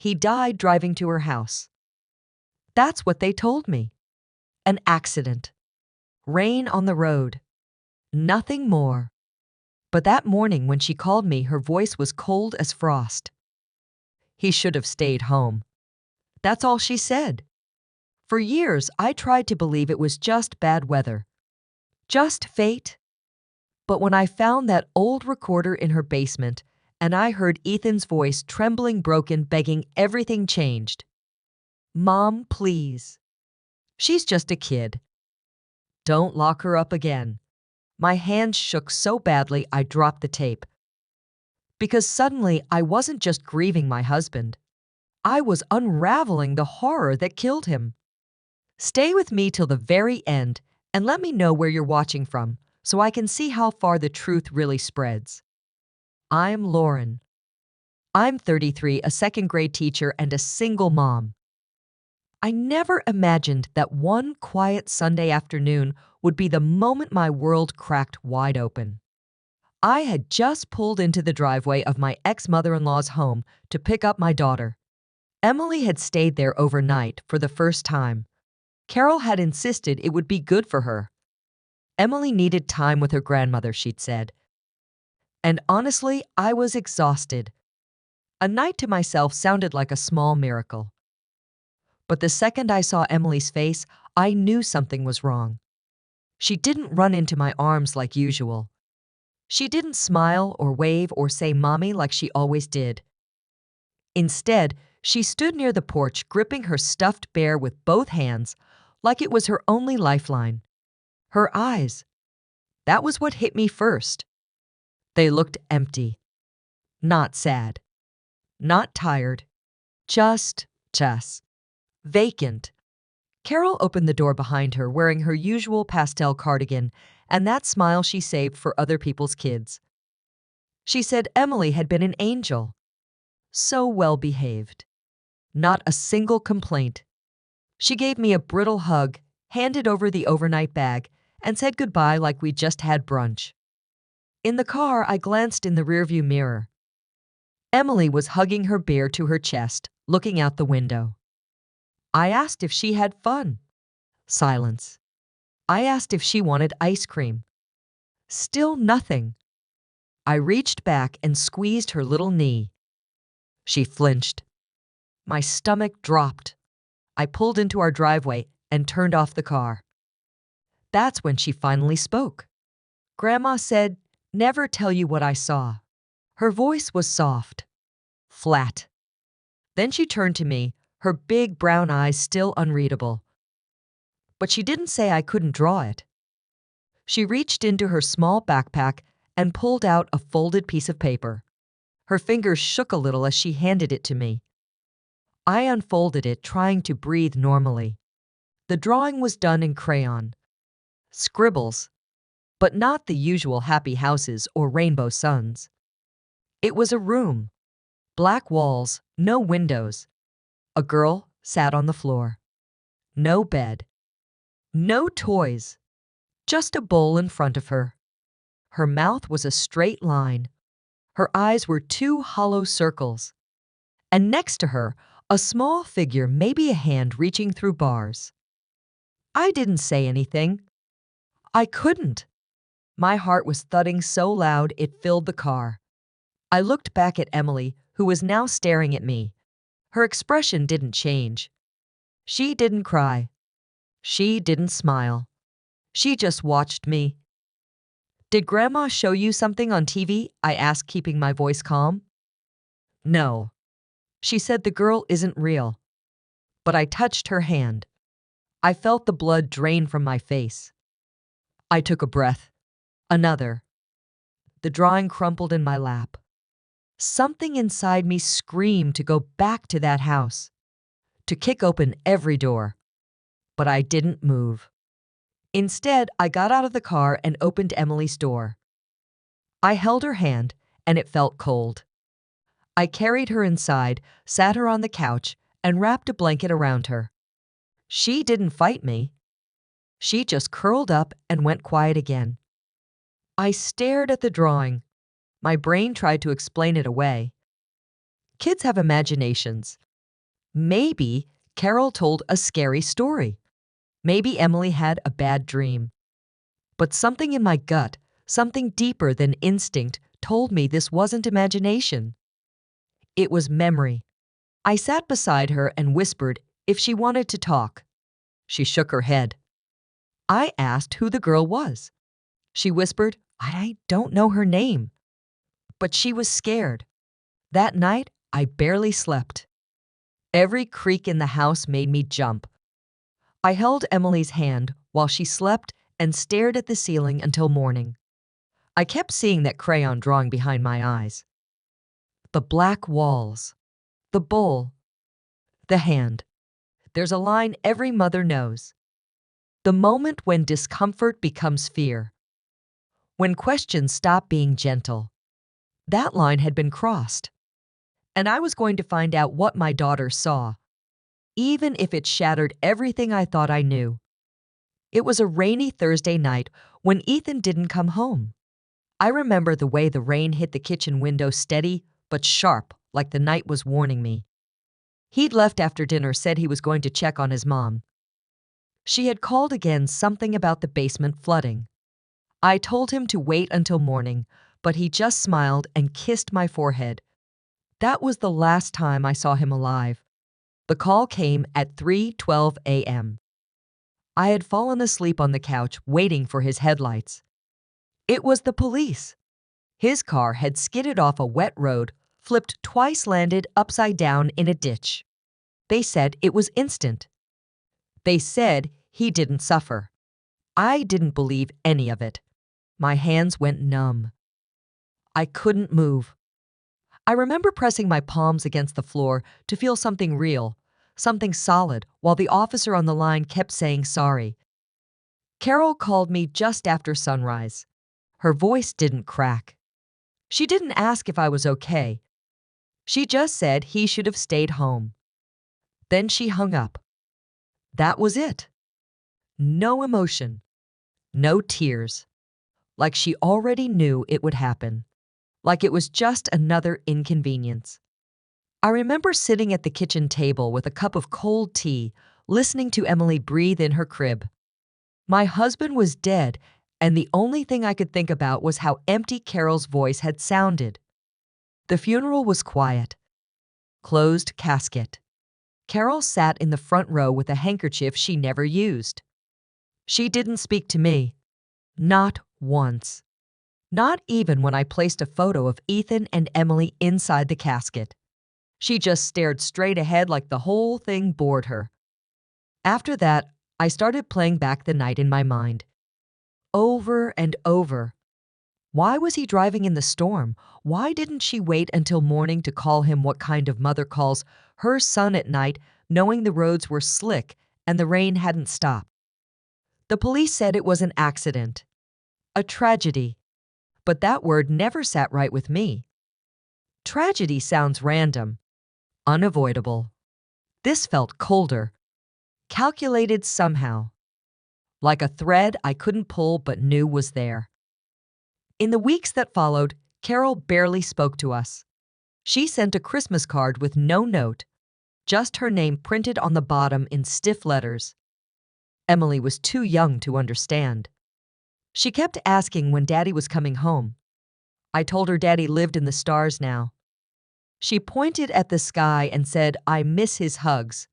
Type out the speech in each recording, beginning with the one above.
He died driving to her house. That's what they told me. An accident. Rain on the road. Nothing more. But that morning when she called me, her voice was cold as frost. He should have stayed home. That's all she said. For years, I tried to believe it was just bad weather. Just fate. But when I found that old recorder in her basement and I heard Ethan's voice trembling, broken, begging everything changed. Mom, please. She's just a kid. Don't lock her up again. My hands shook so badly I dropped the tape. Because suddenly I wasn't just grieving my husband. I was unraveling the horror that killed him. Stay with me till the very end and let me know where you're watching from so I can see how far the truth really spreads. I'm Lauren. I'm 33, a second-grade teacher and a single mom. I never imagined that one quiet Sunday afternoon would be the moment my world cracked wide open. I had just pulled into the driveway of my ex-mother-in-law's home to pick up my daughter. Emily had stayed there overnight for the first time. Carol had insisted it would be good for her. Emily needed time with her grandmother, she'd said. And honestly, I was exhausted. A night to myself sounded like a small miracle. But the second I saw Emily's face, I knew something was wrong. She didn't run into my arms like usual. She didn't smile or wave or say mommy like she always did. Instead, she stood near the porch gripping her stuffed bear with both hands like it was her only lifeline. Her eyes. That was what hit me first. They looked empty. Not sad. Not tired. Just vacant. Carol opened the door behind her wearing her usual pastel cardigan and that smile she saved for other people's kids. She said Emily had been an angel. So well behaved. Not a single complaint. She gave me a brittle hug, handed over the overnight bag, and said goodbye like we'd just had brunch. In the car, I glanced in the rearview mirror. Emily was hugging her bear to her chest, looking out the window. I asked if she had fun. Silence. I asked if she wanted ice cream. Still nothing. I reached back and squeezed her little knee. She flinched. My stomach dropped. I pulled into our driveway and turned off the car. That's when she finally spoke. Grandma said, "Never tell you what I saw." Her voice was soft, flat. Then she turned to me, her big brown eyes still unreadable. But she didn't say I couldn't draw it. She reached into her small backpack and pulled out a folded piece of paper. Her fingers shook a little as she handed it to me. I unfolded it, trying to breathe normally. The drawing was done in crayon. Scribbles, but not the usual happy houses or rainbow suns. It was a room. Black walls, no windows. A girl sat on the floor. No bed. No toys. Just a bowl in front of her. Her mouth was a straight line. Her eyes were two hollow circles. And next to her, a small figure, maybe a hand reaching through bars. I didn't say anything. I couldn't. My heart was thudding so loud it filled the car. I looked back at Emily, who was now staring at me. Her expression didn't change. She didn't cry. She didn't smile. She just watched me. "Did Grandma show you something on TV?" I asked, keeping my voice calm. "No." She said the girl isn't real. But I touched her hand. I felt the blood drain from my face. I took a breath. Another. The drawing crumpled in my lap. Something inside me screamed to go back to that house, to kick open every door. But I didn't move. Instead, I got out of the car and opened Emily's door. I held her hand, and it felt cold. I carried her inside, sat her on the couch, and wrapped a blanket around her. She didn't fight me. She just curled up and went quiet again. I stared at the drawing. My brain tried to explain it away. Kids have imaginations. Maybe Carol told a scary story. Maybe Emily had a bad dream. But something in my gut, something deeper than instinct, told me this wasn't imagination. It was memory. I sat beside her and whispered if she wanted to talk. She shook her head. I asked who the girl was. She whispered, I don't know her name. But she was scared. That night, I barely slept. Every creak in the house made me jump. I held Emily's hand while she slept and stared at the ceiling until morning. I kept seeing that crayon drawing behind my eyes. The black walls, the bowl, the hand. There's a line every mother knows. The moment when discomfort becomes fear. When questions stop being gentle. That line had been crossed. And I was going to find out what my daughter saw, even if it shattered everything I thought I knew. It was a rainy Thursday night when Ethan didn't come home. I remember the way the rain hit the kitchen window steady but sharp, like the night was warning me. He'd left after dinner, said he was going to check on his mom. She had called again, something about the basement flooding. I told him to wait until morning, but he just smiled and kissed my forehead. That was the last time I saw him alive. The call came at 3:12 a.m. I had fallen asleep on the couch waiting for his headlights. It was the police. His car had skidded off a wet road, flipped twice, landed upside down in a ditch. They said it was instant. They said he didn't suffer. I didn't believe any of it. My hands went numb. I couldn't move. I remember pressing my palms against the floor to feel something real, something solid, while the officer on the line kept saying sorry. Carol called me just after sunrise. Her voice didn't crack. She didn't ask if I was okay. She just said he should have stayed home. Then she hung up. That was it. No emotion. No tears. Like she already knew it would happen. Like it was just another inconvenience. I remember sitting at the kitchen table with a cup of cold tea, listening to Emily breathe in her crib. My husband was dead, and the only thing I could think about was how empty Carol's voice had sounded. The funeral was quiet. Closed casket. Carol sat in the front row with a handkerchief she never used. She didn't speak to me. Not once. Not even when I placed a photo of Ethan and Emily inside the casket. She just stared straight ahead like the whole thing bored her. After that, I started playing back the night in my mind. Over and over. Why was he driving in the storm? Why didn't she wait until morning to call him what kind of mother calls her son at night, knowing the roads were slick and the rain hadn't stopped? The police said it was an accident. A tragedy. But that word never sat right with me. Tragedy sounds random, unavoidable. This felt colder, calculated somehow, like a thread I couldn't pull but knew was there. In the weeks that followed, Carol barely spoke to us. She sent a Christmas card with no note, just her name printed on the bottom in stiff letters. Emily was too young to understand. She kept asking when Daddy was coming home. I told her Daddy lived in the stars now. She pointed at the sky and said, I miss his hugs.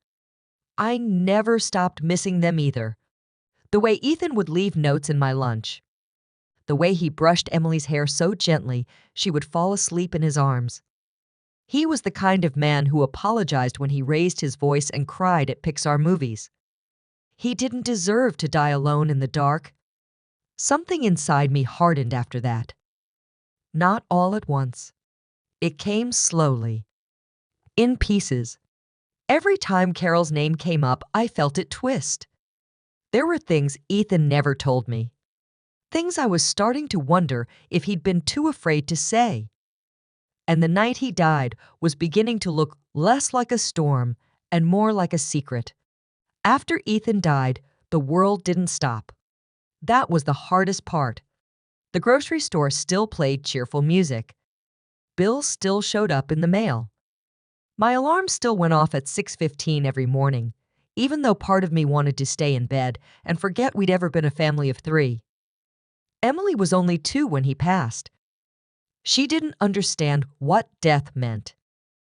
I never stopped missing them either. The way Ethan would leave notes in my lunch. The way he brushed Emily's hair so gently she would fall asleep in his arms. He was the kind of man who apologized when he raised his voice and cried at Pixar movies. He didn't deserve to die alone in the dark. Something inside me hardened after that. Not all at once. It came slowly. In pieces. Every time Carol's name came up, I felt it twist. There were things Ethan never told me. Things I was starting to wonder if he'd been too afraid to say. And the night he died was beginning to look less like a storm and more like a secret. After Ethan died, the world didn't stop. That was the hardest part. The grocery store still played cheerful music. Bills still showed up in the mail. My alarm still went off at 6:15 every morning, even though part of me wanted to stay in bed and forget we'd ever been a family of 3. Emily was only 2 when he passed. She didn't understand what death meant.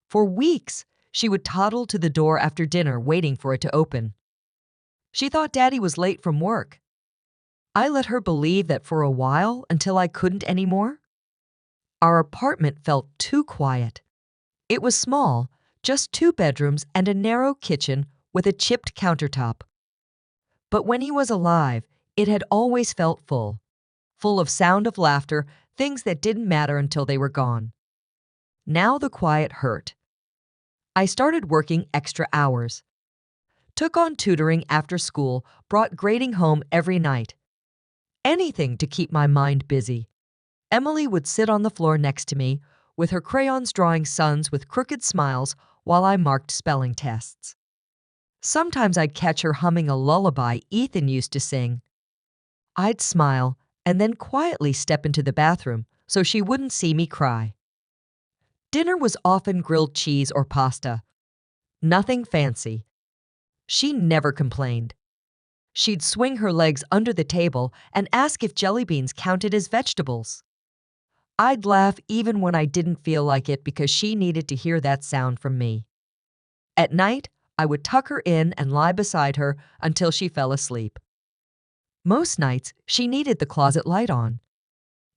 For weeks, she would toddle to the door after dinner waiting for it to open. She thought Daddy was late from work. I let her believe that for a while until I couldn't anymore. Our apartment felt too quiet. It was small, just 2 bedrooms and a narrow kitchen with a chipped countertop. But when he was alive, it had always felt full of sound of laughter, things that didn't matter until they were gone. Now the quiet hurt. I started working extra hours, took on tutoring after school, brought grading home every night. Anything to keep my mind busy. Emily would sit on the floor next to me, with her crayons drawing suns with crooked smiles while I marked spelling tests. Sometimes I'd catch her humming a lullaby Ethan used to sing. I'd smile and then quietly step into the bathroom so she wouldn't see me cry. Dinner was often grilled cheese or pasta. Nothing fancy. She never complained. She'd swing her legs under the table and ask if jelly beans counted as vegetables. I'd laugh even when I didn't feel like it because she needed to hear that sound from me. At night, I would tuck her in and lie beside her until she fell asleep. Most nights, she needed the closet light on.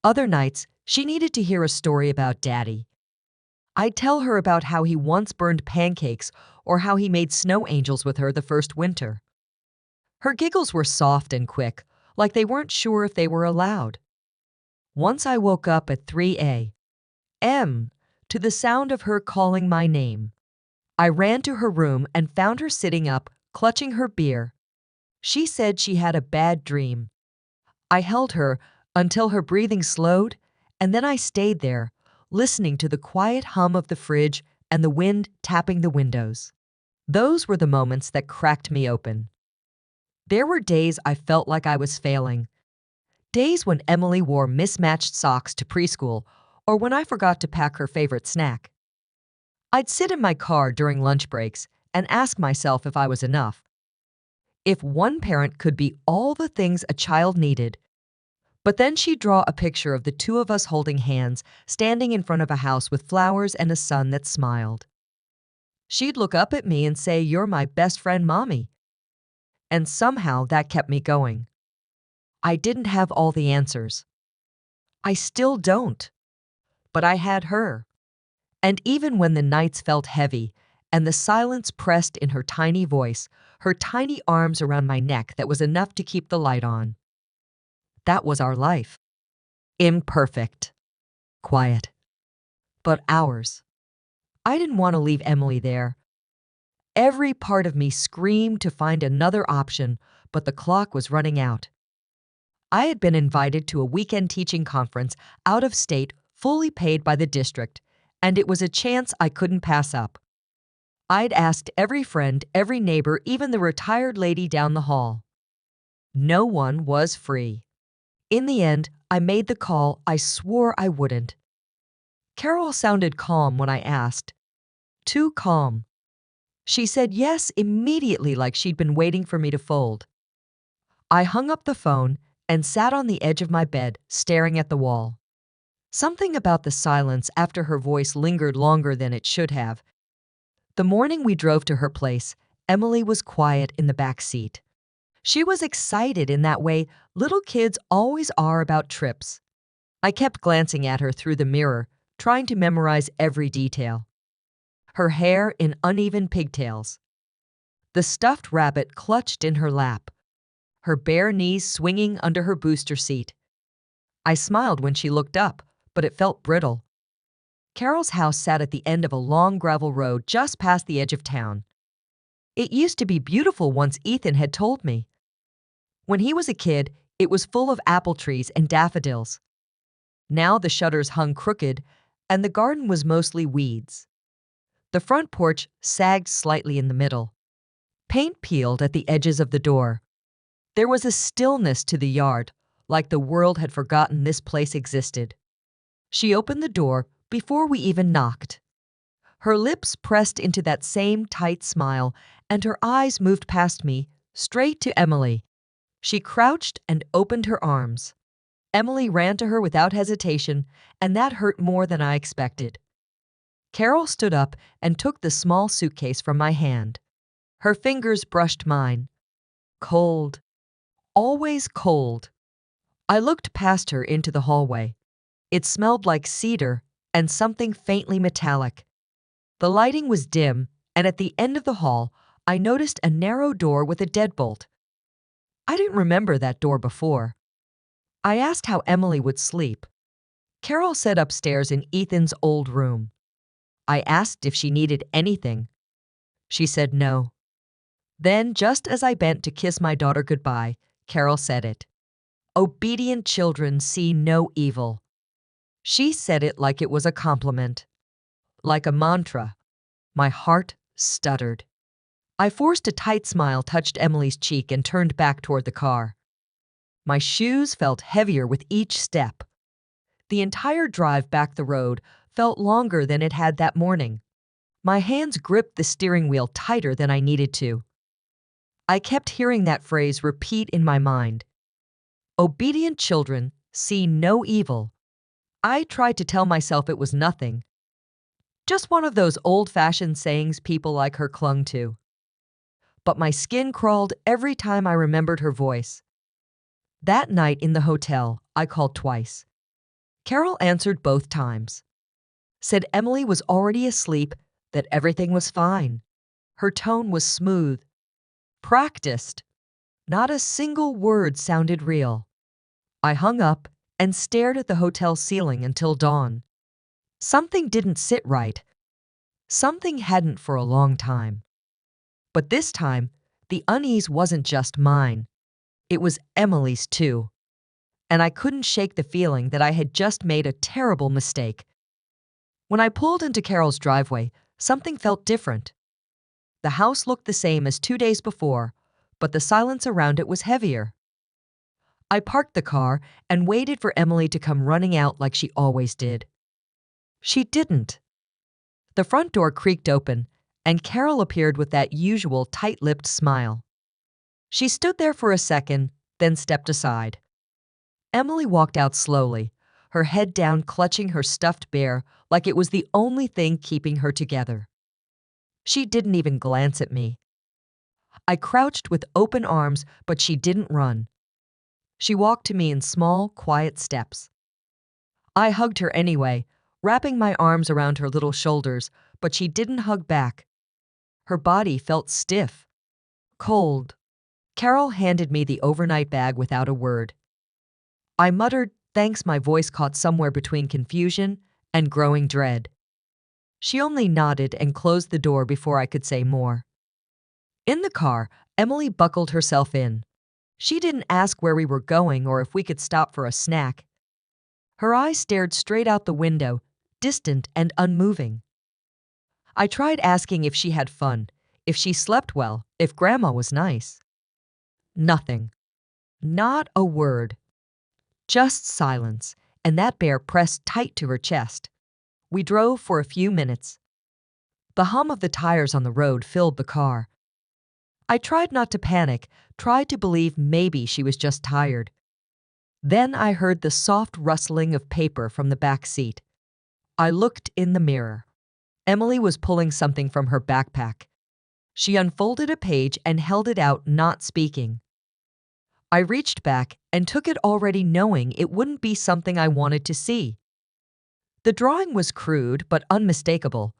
Other nights, she needed to hear a story about Daddy. I'd tell her about how he once burned pancakes or how he made snow angels with her the first winter. Her giggles were soft and quick, like they weren't sure if they were allowed. Once I woke up at 3 a.m. to the sound of her calling my name. I ran to her room and found her sitting up, clutching her beer. She said she had a bad dream. I held her until her breathing slowed, and then I stayed there, listening to the quiet hum of the fridge and the wind tapping the windows. Those were the moments that cracked me open. There were days I felt like I was failing. Days when Emily wore mismatched socks to preschool, or when I forgot to pack her favorite snack. I'd sit in my car during lunch breaks and ask myself if I was enough. If one parent could be all the things a child needed. But then she'd draw a picture of the 2 of us holding hands, standing in front of a house with flowers and a sun that smiled. She'd look up at me and say, "You're my best friend, Mommy." And somehow that kept me going. I didn't have all the answers. I still don't. But I had her. And even when the nights felt heavy and the silence pressed in her tiny voice, her tiny arms around my neck that was enough to keep the light on. That was our life. Imperfect. Quiet. But ours. I didn't want to leave Emily there. Every part of me screamed to find another option, but the clock was running out. I had been invited to a weekend teaching conference out of state, fully paid by the district, and it was a chance I couldn't pass up. I'd asked every friend, every neighbor, even the retired lady down the hall. No one was free. In the end, I made the call I swore I wouldn't. Carol sounded calm when I asked. Too calm. She said yes immediately, like she'd been waiting for me to fold. I hung up the phone and sat on the edge of my bed, staring at the wall. Something about the silence after her voice lingered longer than it should have. The morning we drove to her place, Emily was quiet in the back seat. She was excited in that way little kids always are about trips. I kept glancing at her through the mirror, trying to memorize every detail. Her hair in uneven pigtails. The stuffed rabbit clutched in her lap. Her bare knees swinging under her booster seat. I smiled when she looked up, but it felt brittle. Carol's house sat at the end of a long gravel road just past the edge of town. It used to be beautiful once, Ethan had told me. When he was a kid, it was full of apple trees and daffodils. Now the shutters hung crooked, and the garden was mostly weeds. The front porch sagged slightly in the middle. Paint peeled at the edges of the door. There was a stillness to the yard, like the world had forgotten this place existed. She opened the door before we even knocked. Her lips pressed into that same tight smile, and her eyes moved past me, straight to Emily. She crouched and opened her arms. Emily ran to her without hesitation, and that hurt more than I expected. Carol stood up and took the small suitcase from my hand. Her fingers brushed mine. Cold. Always cold. I looked past her into the hallway. It smelled like cedar and something faintly metallic. The lighting was dim, and at the end of the hall, I noticed a narrow door with a deadbolt. I didn't remember that door before. I asked how Emily would sleep. Carol said upstairs in Ethan's old room. I asked if she needed anything. She said no. Then, just as I bent to kiss my daughter goodbye, Carol said it. Obedient children see no evil. She said it like it was a compliment, like a mantra. My heart stuttered. I forced a tight smile, touched Emily's cheek, and turned back toward the car. My shoes felt heavier with each step. The entire drive back the road felt longer than it had that morning. My hands gripped the steering wheel tighter than I needed to. I kept hearing that phrase repeat in my mind. Obedient children see no evil. I tried to tell myself it was nothing. Just one of those old-fashioned sayings people like her clung to. But my skin crawled every time I remembered her voice. That night in the hotel, I called twice. Carol answered both times. Said Emily was already asleep, that everything was fine. Her tone was smooth. Practiced. Not a single word sounded real. I hung up and stared at the hotel ceiling until dawn. Something didn't sit right. Something hadn't for a long time. But this time, the unease wasn't just mine. It was Emily's too. And I couldn't shake the feeling that I had just made a terrible mistake. When I pulled into Carol's driveway, something felt different. The house looked the same as 2 days before, but the silence around it was heavier. I parked the car and waited for Emily to come running out like she always did. She didn't. The front door creaked open, and Carol appeared with that usual tight-lipped smile. She stood there for a second, then stepped aside. Emily walked out slowly, her head down, clutching her stuffed bear like it was the only thing keeping her together. She didn't even glance at me. I crouched with open arms, but she didn't run. She walked to me in small, quiet steps. I hugged her anyway, wrapping my arms around her little shoulders, but she didn't hug back. Her body felt stiff, cold. Carol handed me the overnight bag without a word. I muttered thanks, my voice caught somewhere between confusion and growing dread. She only nodded and closed the door before I could say more. In the car, Emily buckled herself in. She didn't ask where we were going or if we could stop for a snack. Her eyes stared straight out the window, distant and unmoving. I tried asking if she had fun, if she slept well, if Grandma was nice. Nothing. Not a word. Just silence, and that bear pressed tight to her chest. We drove for a few minutes. The hum of the tires on the road filled the car. I tried not to panic, tried to believe maybe she was just tired. Then I heard the soft rustling of paper from the back seat. I looked in the mirror. Emily was pulling something from her backpack. She unfolded a page and held it out, not speaking. I reached back and took it, already knowing it wouldn't be something I wanted to see. The drawing was crude but unmistakable.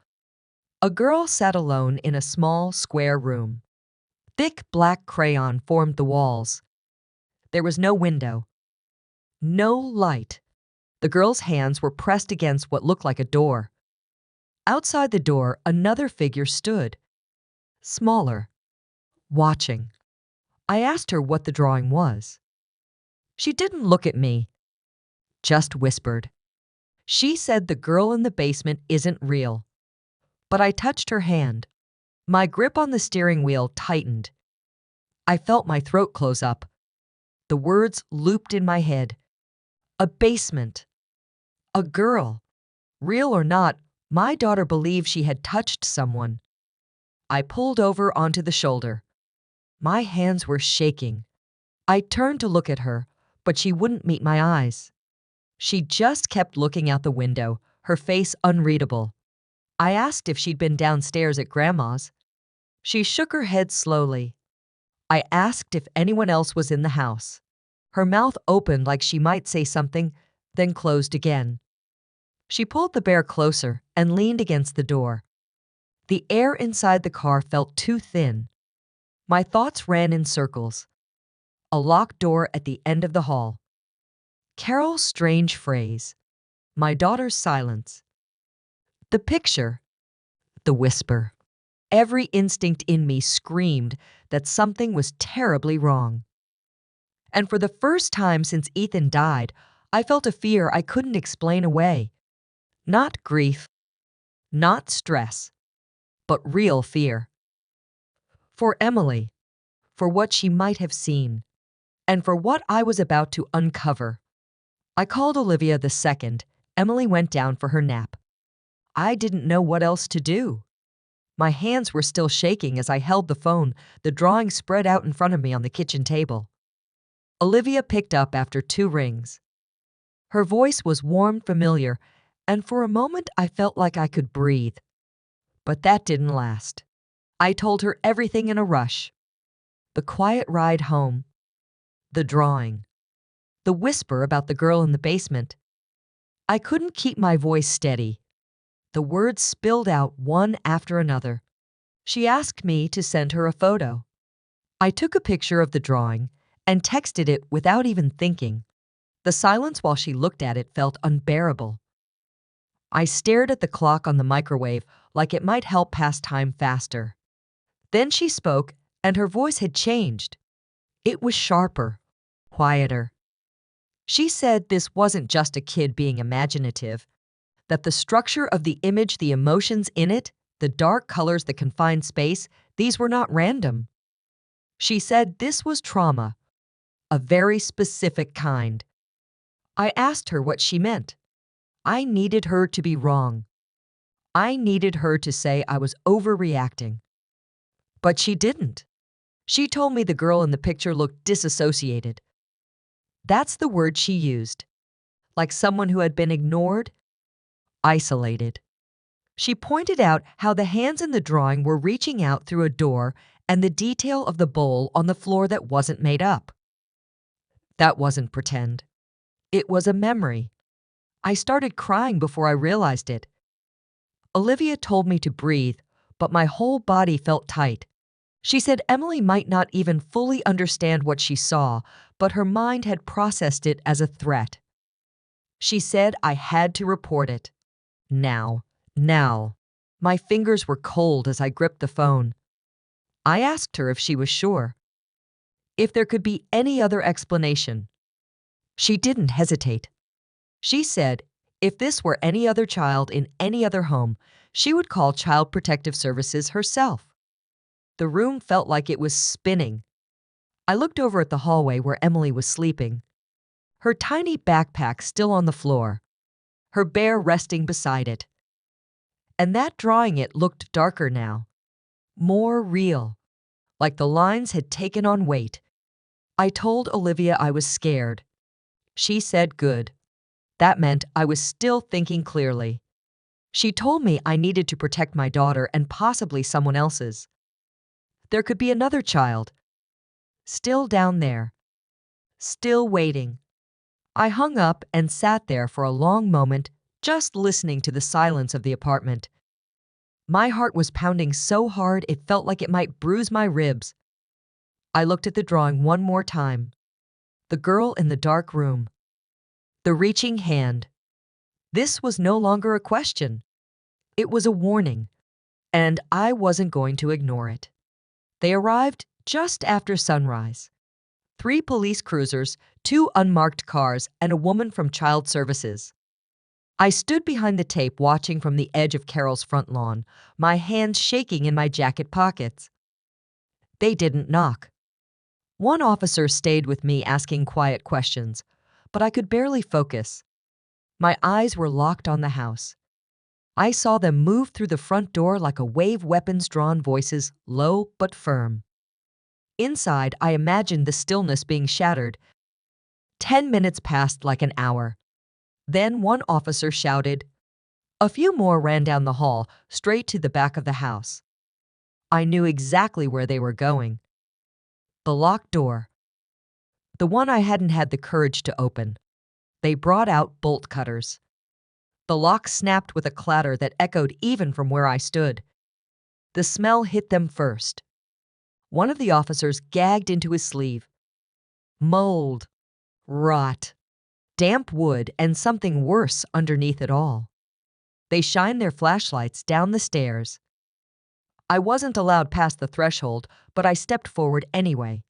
A girl sat alone in a small, square room. Thick black crayon formed the walls. There was no window. No light. The girl's hands were pressed against what looked like a door. Outside the door, another figure stood. Smaller. Watching. I asked her what the drawing was. She didn't look at me. Just whispered. She said the girl in the basement isn't real. But I touched her hand. My grip on the steering wheel tightened. I felt my throat close up. The words looped in my head. A basement. A girl. Real or not, My daughter believed she had touched someone. I pulled over onto the shoulder. My hands were shaking. I turned to look at her, but she wouldn't meet my eyes. She just kept looking out the window, her face unreadable. I asked if she'd been downstairs at Grandma's. She shook her head slowly. I asked if anyone else was in the house. Her mouth opened like she might say something, then closed again. She pulled the bear closer and leaned against the door. The air inside the car felt too thin. My thoughts ran in circles. A locked door at the end of the hall. Carol's strange phrase. My daughter's silence. The picture. The whisper. Every instinct in me screamed that something was terribly wrong. And for the first time since Ethan died, I felt a fear I couldn't explain away. Not grief, not stress, but real fear. For Emily, for what she might have seen, and for what I was about to uncover. I called Olivia the second Emily went down for her nap. I didn't know what else to do. My hands were still shaking as I held the phone, the drawing spread out in front of me on the kitchen table. Olivia picked up after 2 rings. Her voice was warm, familiar, and for a moment I felt like I could breathe. But that didn't last. I told her everything in a rush. The quiet ride home. The drawing. The whisper about the girl in the basement. I couldn't keep my voice steady. The words spilled out one after another. She asked me to send her a photo. I took a picture of the drawing and texted it without even thinking. The silence while she looked at it felt unbearable. I stared at the clock on the microwave like it might help pass time faster. Then she spoke, and her voice had changed. It was sharper, quieter. She said this wasn't just a kid being imaginative, that the structure of the image, the emotions in it, the dark colors, the confined space, these were not random. She said this was trauma, a very specific kind. I asked her what she meant. I needed her to be wrong. I needed her to say I was overreacting. But she didn't. She told me the girl in the picture looked disassociated. That's the word she used. Like someone who had been ignored, isolated. She pointed out how the hands in the drawing were reaching out through a door and the detail of the bowl on the floor that wasn't made up. That wasn't pretend. It was a memory. I started crying before I realized it. Olivia told me to breathe, but my whole body felt tight. She said Emily might not even fully understand what she saw, but her mind had processed it as a threat. She said I had to report it. Now. My fingers were cold as I gripped the phone. I asked her if she was sure. If there could be any other explanation. She didn't hesitate. She said if this were any other child in any other home, she would call Child Protective Services herself. The room felt like it was spinning. I looked over at the hallway where Emily was sleeping. Her tiny backpack still on the floor. Her bear resting beside it. And that drawing, it looked darker now. More real. Like the lines had taken on weight. I told Olivia I was scared. She said good. That meant I was still thinking clearly. She told me I needed to protect my daughter and possibly someone else's. There could be another child. Still down there. Still waiting. I hung up and sat there for a long moment, just listening to the silence of the apartment. My heart was pounding so hard it felt like it might bruise my ribs. I looked at the drawing one more time. The girl in the dark room. The reaching hand. This was no longer a question. It was a warning, and I wasn't going to ignore it. They arrived just after sunrise. 3 police cruisers, 2 unmarked cars, and a woman from Child Services. I stood behind the tape watching from the edge of Carol's front lawn, my hands shaking in my jacket pockets. They didn't knock. One officer stayed with me asking quiet questions, but I could barely focus. My eyes were locked on the house. I saw them move through the front door like a wave, weapons-drawn voices, low but firm. Inside, I imagined the stillness being shattered. 10 minutes passed like an hour. Then one officer shouted. A few more ran down the hall, straight to the back of the house. I knew exactly where they were going. The locked door. The one I hadn't had the courage to open. They brought out bolt cutters. The lock snapped with a clatter that echoed even from where I stood. The smell hit them first. One of the officers gagged into his sleeve. Mold, rot, damp wood, and something worse underneath it all. They shined their flashlights down the stairs. I wasn't allowed past the threshold, but I stepped forward anyway.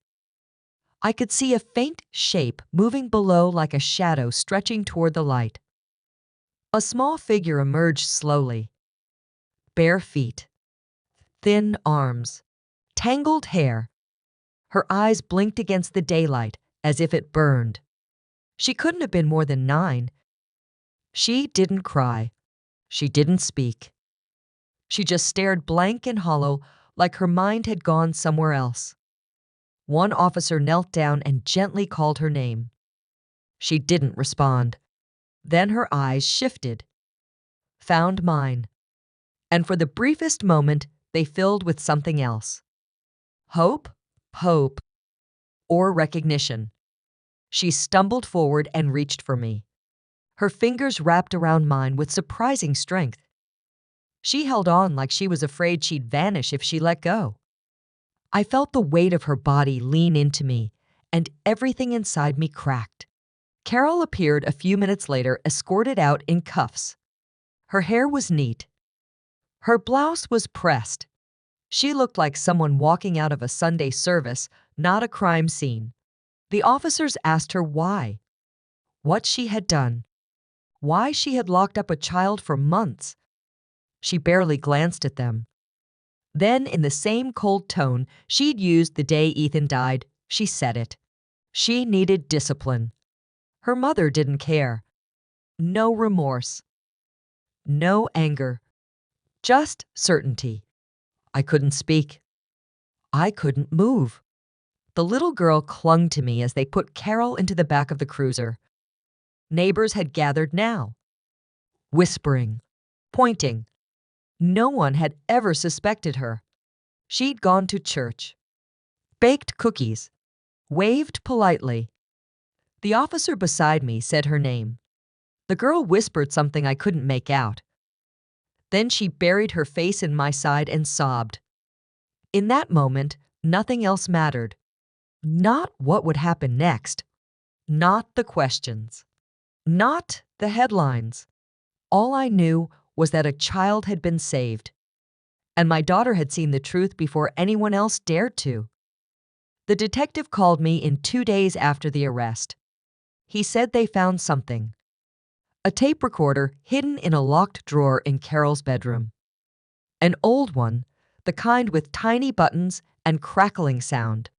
I could see a faint shape moving below like a shadow stretching toward the light. A small figure emerged slowly. Bare feet, thin arms, tangled hair. Her eyes blinked against the daylight as if it burned. She couldn't have been more than 9. She didn't cry. She didn't speak. She just stared blank and hollow, like her mind had gone somewhere else. One officer knelt down and gently called her name. She didn't respond. Then her eyes shifted, found mine, and for the briefest moment, they filled with something else. Hope, or recognition. She stumbled forward and reached for me. Her fingers wrapped around mine with surprising strength. She held on like she was afraid she'd vanish if she let go. I felt the weight of her body lean into me, and everything inside me cracked. Carol appeared a few minutes later, escorted out in cuffs. Her hair was neat. Her blouse was pressed. She looked like someone walking out of a Sunday service, not a crime scene. The officers asked her why, what she had done, why she had locked up a child for months. She barely glanced at them. Then, in the same cold tone she'd used the day Ethan died, she said it. She needed discipline. Her mother didn't care. No remorse. No anger. Just certainty. I couldn't speak. I couldn't move. The little girl clung to me as they put Carol into the back of the cruiser. Neighbors had gathered now, whispering, pointing. No one had ever suspected her. She'd gone to church, baked cookies, waved politely. The officer beside me said her name. The girl whispered something I couldn't make out. Then she buried her face in my side and sobbed. In that moment, nothing else mattered. Not what would happen next. Not the questions. Not the headlines. All I knew was that a child had been saved. And my daughter had seen the truth before anyone else dared to. The detective called me in 2 days after the arrest. He said they found something. A tape recorder hidden in a locked drawer in Carol's bedroom. An old one, the kind with tiny buttons and crackling sound.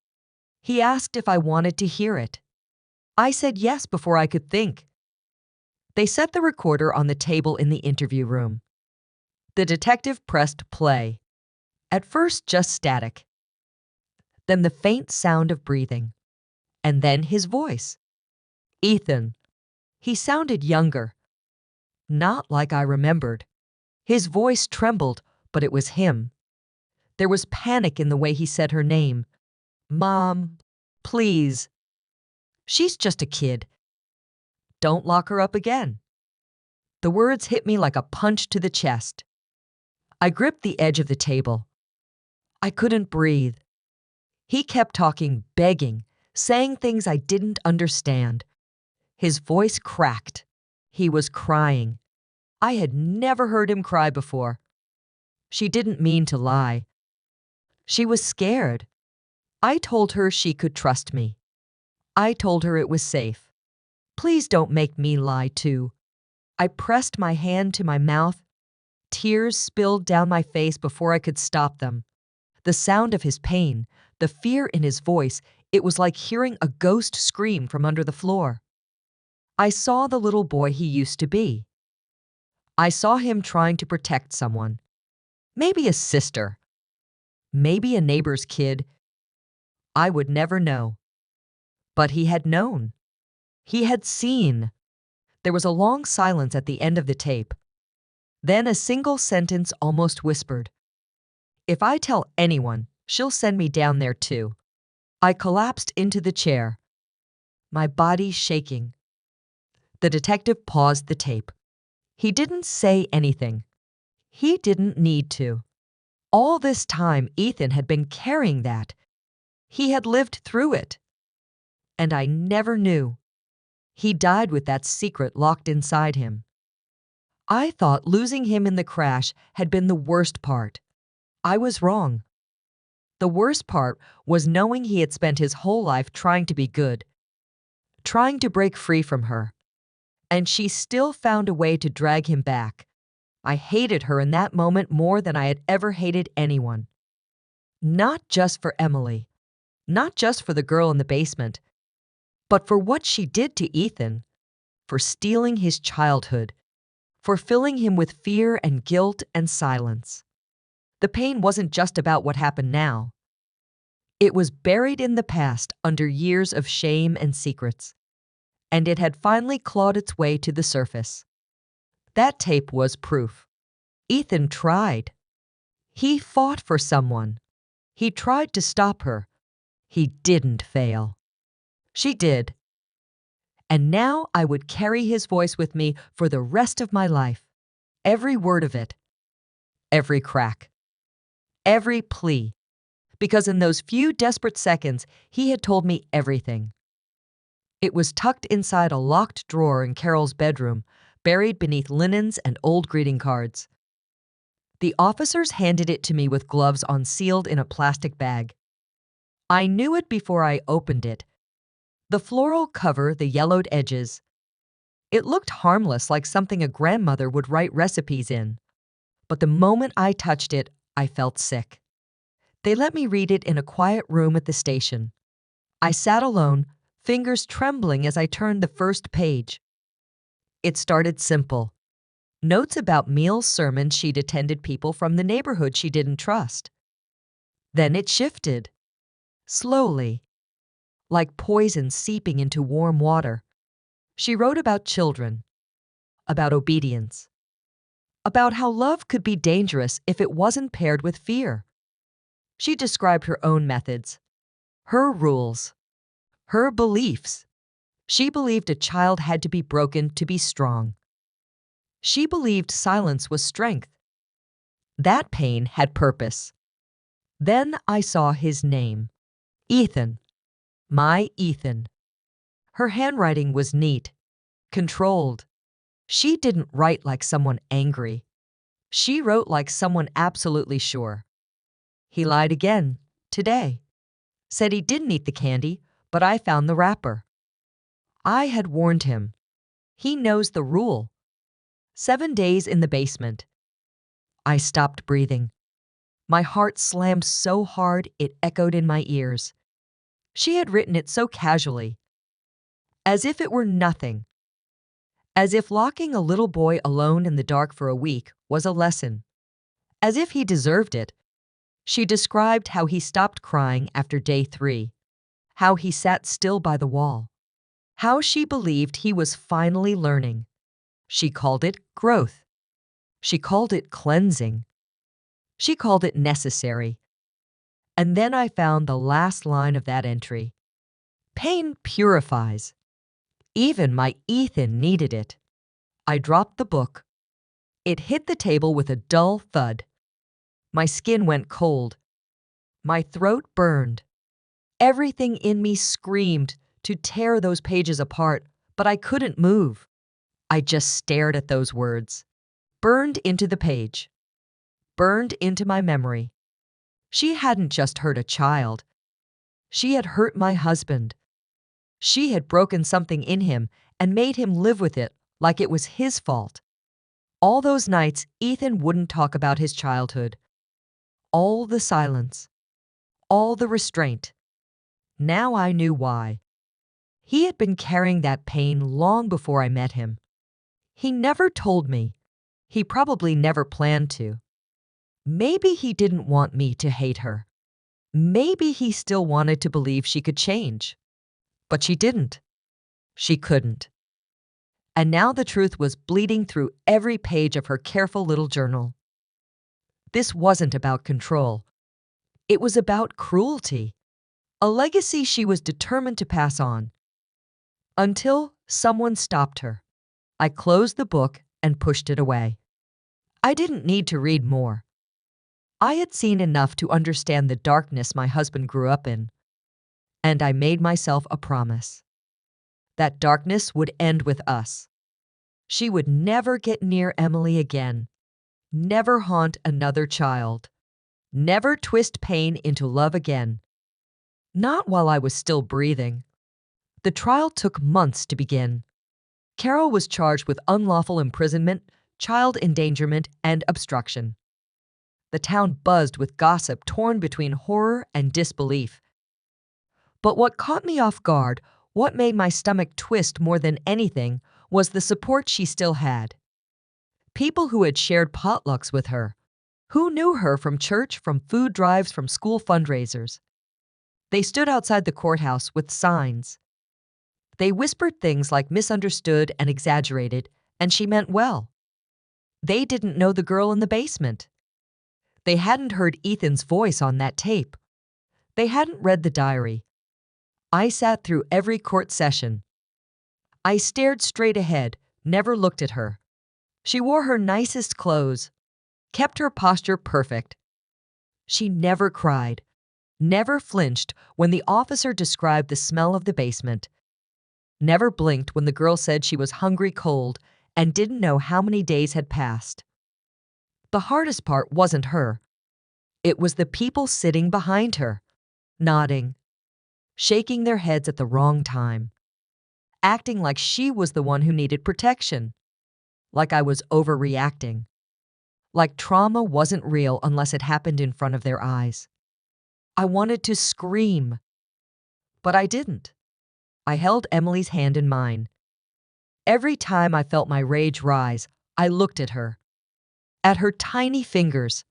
He asked if I wanted to hear it. I said yes before I could think. They set the recorder on the table in the interview room. The detective pressed play. At first, just static. Then the faint sound of breathing. And then his voice. Ethan. He sounded younger. Not like I remembered. His voice trembled, but it was him. There was panic in the way he said her name. Mom, please. She's just a kid. Don't lock her up again. The words hit me like a punch to the chest. I gripped the edge of the table. I couldn't breathe. He kept talking, begging, saying things I didn't understand. His voice cracked. He was crying. I had never heard him cry before. She didn't mean to lie. She was scared. I told her she could trust me. I told her it was safe. Please don't make me lie too. I pressed my hand to my mouth. Tears spilled down my face before I could stop them. The sound of his pain, the fear in his voice, it was like hearing a ghost scream from under the floor. I saw the little boy he used to be. I saw him trying to protect someone. Maybe a sister. Maybe a neighbor's kid. I would never know. But he had known. He had seen. There was a long silence at the end of the tape. Then a single sentence almost whispered, "If I tell anyone, she'll send me down there too." I collapsed into the chair, my body shaking. The detective paused the tape. He didn't say anything. He didn't need to. All this time, Ethan had been carrying that. He had lived through it. And I never knew. He died with that secret locked inside him. I thought losing him in the crash had been the worst part. I was wrong. The worst part was knowing he had spent his whole life trying to be good, trying to break free from her. And she still found a way to drag him back. I hated her in that moment more than I had ever hated anyone. Not just for Emily, not just for the girl in the basement, but for what she did to Ethan, for stealing his childhood, for filling him with fear and guilt and silence. The pain wasn't just about what happened now. It was buried in the past under years of shame and secrets, and it had finally clawed its way to the surface. That tape was proof. Ethan tried. He fought for someone. He tried to stop her. He didn't fail. She did. And now I would carry his voice with me for the rest of my life. Every word of it. Every crack. Every plea. Because in those few desperate seconds, he had told me everything. It was tucked inside a locked drawer in Carol's bedroom, buried beneath linens and old greeting cards. The officers handed it to me with gloves on, sealed in a plastic bag. I knew it before I opened it. The floral cover, the yellowed edges. It looked harmless, like something a grandmother would write recipes in. But the moment I touched it, I felt sick. They let me read it in a quiet room at the station. I sat alone, fingers trembling as I turned the first page. It started simple. Notes about meals, sermons she'd attended, people from the neighborhood she didn't trust. Then it shifted. Slowly. Like poison seeping into warm water. She wrote about children. About obedience. About how love could be dangerous if it wasn't paired with fear. She described her own methods. Her rules. Her beliefs. She believed a child had to be broken to be strong. She believed silence was strength. That pain had purpose. Then I saw his name. Ethan. My Ethan. Her handwriting was neat, controlled. She didn't write like someone angry. She wrote like someone absolutely sure. He lied again, today. Said he didn't eat the candy, but I found the wrapper. I had warned him. He knows the rule. 7 days in the basement. I stopped breathing. My heart slammed so hard it echoed in my ears. She had written it so casually, as if it were nothing. As if locking a little boy alone in the dark for a week was a lesson. As if he deserved it. She described how he stopped crying after day 3, how he sat still by the wall, how she believed he was finally learning. She called it growth. She called it cleansing. She called it necessary. And then I found the last line of that entry. Pain purifies. Even my Ethan needed it. I dropped the book. It hit the table with a dull thud. My skin went cold. My throat burned. Everything in me screamed to tear those pages apart, but I couldn't move. I just stared at those words. Burned into the page. Burned into my memory. She hadn't just hurt a child. She had hurt my husband. She had broken something in him and made him live with it like it was his fault. All those nights, Ethan wouldn't talk about his childhood. All the silence. All the restraint. Now I knew why. He had been carrying that pain long before I met him. He never told me. He probably never planned to. Maybe he didn't want me to hate her. Maybe he still wanted to believe she could change. But she didn't. She couldn't. And now the truth was bleeding through every page of her careful little journal. This wasn't about control. It was about cruelty, a legacy she was determined to pass on. Until someone stopped her. I closed the book and pushed it away. I didn't need to read more. I had seen enough to understand the darkness my husband grew up in. And I made myself a promise. That darkness would end with us. She would never get near Emily again, never haunt another child, never twist pain into love again. Not while I was still breathing. The trial took months to begin. Carol was charged with unlawful imprisonment, child endangerment, and obstruction. The town buzzed with gossip torn between horror and disbelief. But what caught me off guard, what made my stomach twist more than anything, was the support she still had. People who had shared potlucks with her, who knew her from church, from food drives, from school fundraisers. They stood outside the courthouse with signs. They whispered things like misunderstood and exaggerated, and she meant well. They didn't know the girl in the basement. They hadn't heard Ethan's voice on that tape. They hadn't read the diary. I sat through every court session. I stared straight ahead, never looked at her. She wore her nicest clothes, kept her posture perfect. She never cried, never flinched when the officer described the smell of the basement, never blinked when the girl said she was hungry cold and didn't know how many days had passed. The hardest part wasn't her. It was the people sitting behind her, nodding, shaking their heads at the wrong time, acting like she was the one who needed protection, like I was overreacting, like trauma wasn't real unless it happened in front of their eyes. I wanted to scream, but I didn't. I held Emily's hand in mine. Every time I felt my rage rise, I looked at her tiny fingers,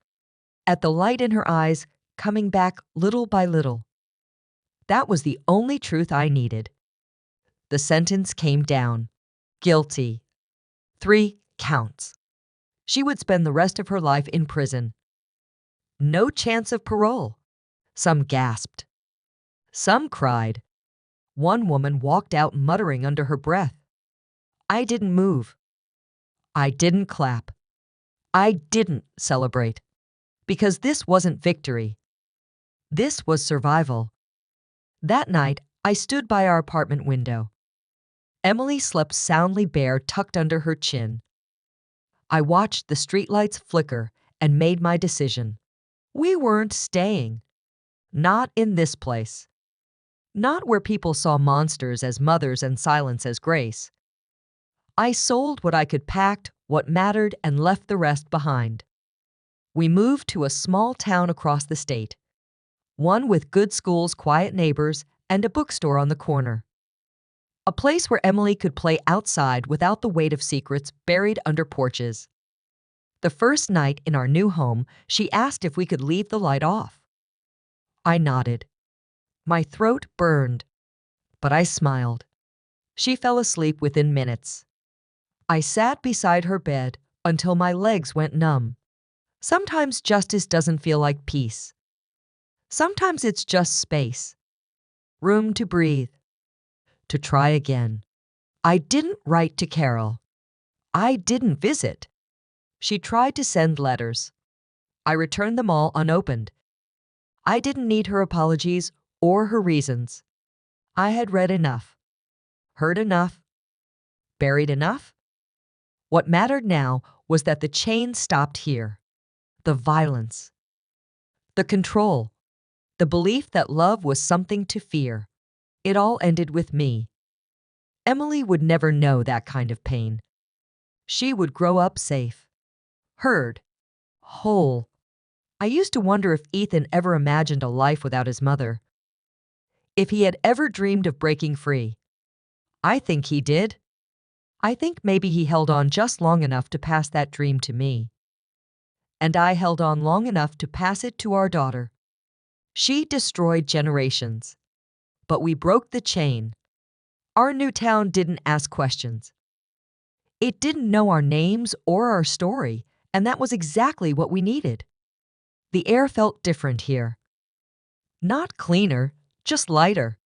at the light in her eyes coming back little by little. That was the only truth I needed. The sentence came down. Guilty. 3 counts. She would spend the rest of her life in prison. No chance of parole. Some gasped. Some cried. One woman walked out muttering under her breath. I didn't move. I didn't clap. I didn't celebrate. Because this wasn't victory. This was survival. That night, I stood by our apartment window. Emily slept soundly bare, tucked under her chin. I watched the streetlights flicker and made my decision. We weren't staying. Not in this place. Not where people saw monsters as mothers and silence as grace. I sold what I could, packed what mattered, and left the rest behind. We moved to a small town across the state. One with good schools, quiet neighbors, and a bookstore on the corner. A place where Emily could play outside without the weight of secrets buried under porches. The first night in our new home, she asked if we could leave the light off. I nodded. My throat burned, but I smiled. She fell asleep within minutes. I sat beside her bed until my legs went numb. Sometimes justice doesn't feel like peace. Sometimes it's just space. Room to breathe. To try again. I didn't write to Carol. I didn't visit. She tried to send letters. I returned them all unopened. I didn't need her apologies or her reasons. I had read enough, heard enough, buried enough. What mattered now was that the chain stopped here. The violence, the control, the belief that love was something to fear. It all ended with me. Emily would never know that kind of pain. She would grow up safe, heard, whole. I used to wonder if Ethan ever imagined a life without his mother. If he had ever dreamed of breaking free. I think he did. I think maybe he held on just long enough to pass that dream to me. And I held on long enough to pass it to our daughter. She destroyed generations. But we broke the chain. Our new town didn't ask questions. It didn't know our names or our story, and that was exactly what we needed. The air felt different here. Not cleaner, just lighter.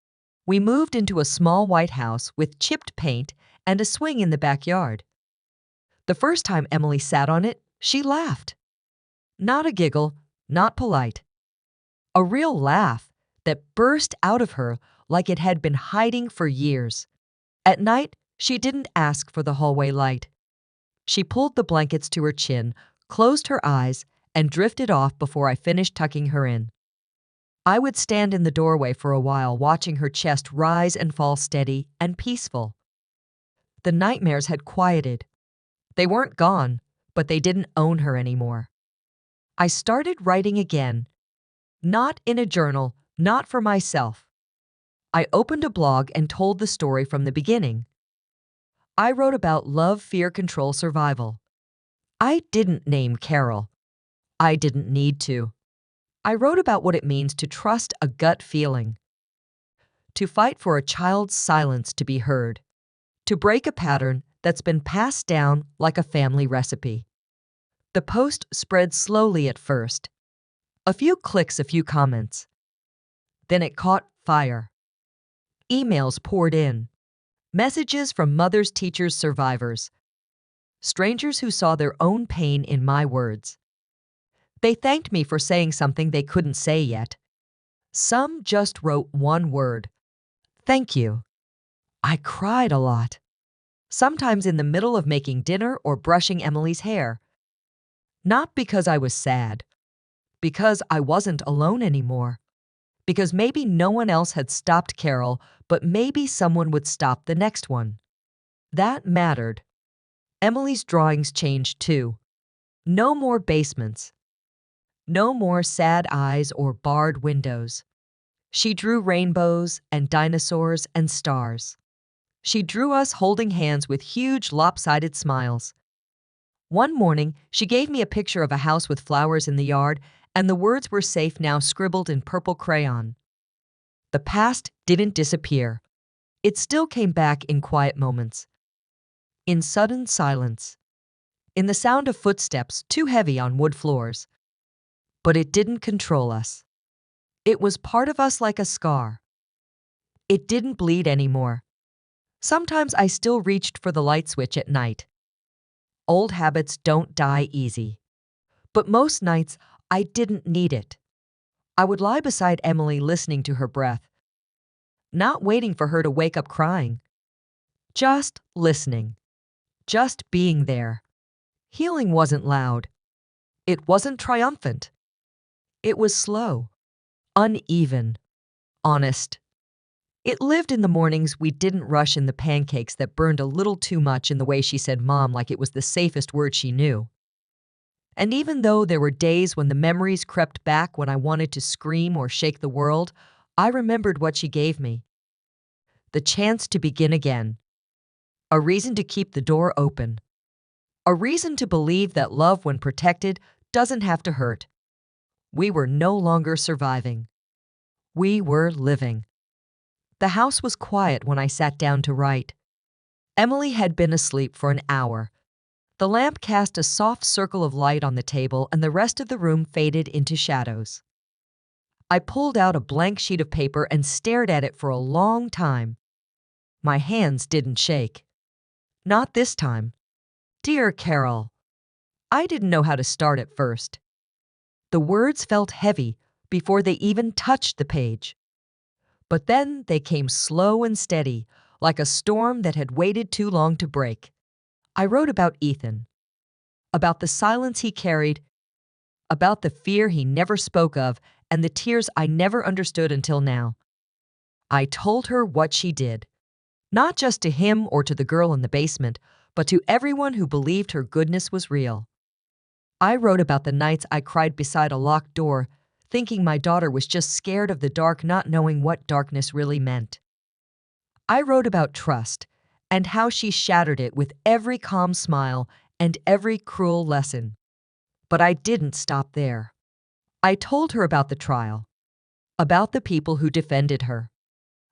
We moved into a small white house with chipped paint and a swing in the backyard. The first time Emily sat on it, she laughed. Not a giggle, not polite. A real laugh that burst out of her like it had been hiding for years. At night, she didn't ask for the hallway light. She pulled the blankets to her chin, closed her eyes, and drifted off before I finished tucking her in. I would stand in the doorway for a while, watching her chest rise and fall steady and peaceful. The nightmares had quieted. They weren't gone, but they didn't own her anymore. I started writing again. Not in a journal, not for myself. I opened a blog and told the story from the beginning. I wrote about love, fear, control, survival. I didn't name Carol. I didn't need to. I wrote about what it means to trust a gut feeling, to fight for a child's silence to be heard, to break a pattern that's been passed down like a family recipe. The post spread slowly at first. A few clicks, a few comments. Then it caught fire. Emails poured in. Messages from mothers, teachers, survivors. Strangers who saw their own pain in my words. They thanked me for saying something they couldn't say yet. Some just wrote one word. Thank you. I cried a lot. Sometimes in the middle of making dinner or brushing Emily's hair. Not because I was sad. Because I wasn't alone anymore. Because maybe no one else had stopped Carol, but maybe someone would stop the next one. That mattered. Emily's drawings changed too. No more basements. No more sad eyes or barred windows. She drew rainbows and dinosaurs and stars. She drew us holding hands with huge lopsided smiles. One morning, she gave me a picture of a house with flowers in the yard, and the words were safe now scribbled in purple crayon. The past didn't disappear. It still came back in quiet moments. In sudden silence. In the sound of footsteps too heavy on wood floors. But it didn't control us. It was part of us like a scar. It didn't bleed anymore. Sometimes I still reached for the light switch at night. Old habits don't die easy. But most nights, I didn't need it. I would lie beside Emily listening to her breath. Not waiting for her to wake up crying. Just listening. Just being there. Healing wasn't loud. It wasn't triumphant. It was slow, uneven, honest. It lived in the mornings we didn't rush in the pancakes that burned a little too much in the way she said mom like it was the safest word she knew. And even though there were days when the memories crept back when I wanted to scream or shake the world, I remembered what she gave me. The chance to begin again. A reason to keep the door open. A reason to believe that love, when protected, doesn't have to hurt. We were no longer surviving. We were living. The house was quiet when I sat down to write. Emily had been asleep for an hour. The lamp cast a soft circle of light on the table, and the rest of the room faded into shadows. I pulled out a blank sheet of paper and stared at it for a long time. My hands didn't shake. Not this time. Dear Carol. I didn't know how to start at first. The words felt heavy before they even touched the page. But then they came slow and steady, like a storm that had waited too long to break. I wrote about Ethan, about the silence he carried, about the fear he never spoke of, and the tears I never understood until now. I told her what she did, not just to him or to the girl in the basement, but to everyone who believed her goodness was real. I wrote about the nights I cried beside a locked door, thinking my daughter was just scared of the dark, not knowing what darkness really meant. I wrote about trust and how she shattered it with every calm smile and every cruel lesson. But I didn't stop there. I told her about the trial, about the people who defended her,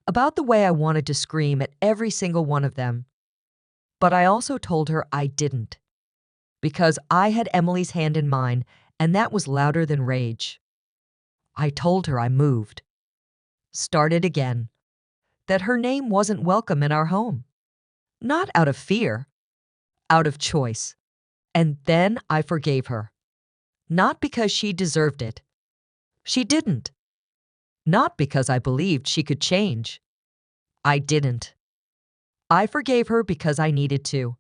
about the way I wanted to scream at every single one of them. But I also told her I didn't, because I had Emily's hand in mine, and that was louder than rage. I told her I moved, started again, that her name wasn't welcome in our home. Not out of fear, out of choice. And then I forgave her. Not because she deserved it. She didn't. Not because I believed she could change. I didn't. I forgave her because I needed to.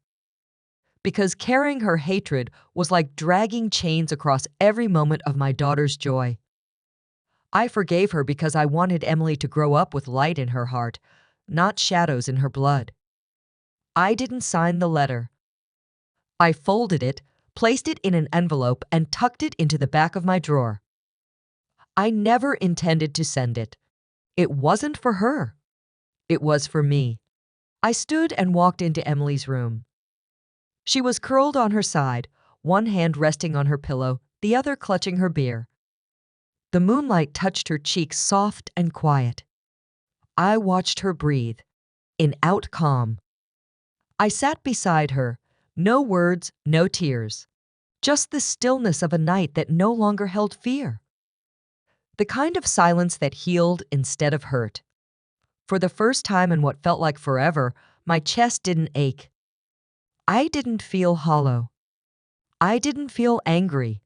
Because carrying her hatred was like dragging chains across every moment of my daughter's joy. I forgave her because I wanted Emily to grow up with light in her heart, not shadows in her blood. I didn't sign the letter. I folded it, placed it in an envelope, and tucked it into the back of my drawer. I never intended to send it. It wasn't for her. It was for me. I stood and walked into Emily's room. She was curled on her side, one hand resting on her pillow, the other clutching her beer. The moonlight touched her cheeks soft and quiet. I watched her breathe, in out calm. I sat beside her, no words, no tears. Just the stillness of a night that no longer held fear. The kind of silence that healed instead of hurt. For the first time in what felt like forever, my chest didn't ache. I didn't feel hollow. I didn't feel angry.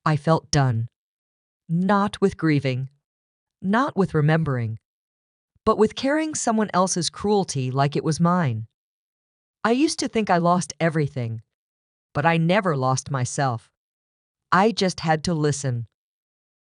I felt done. Not with grieving, not with remembering, but with carrying someone else's cruelty like it was mine. I used to think I lost everything, but I never lost myself. I just had to listen.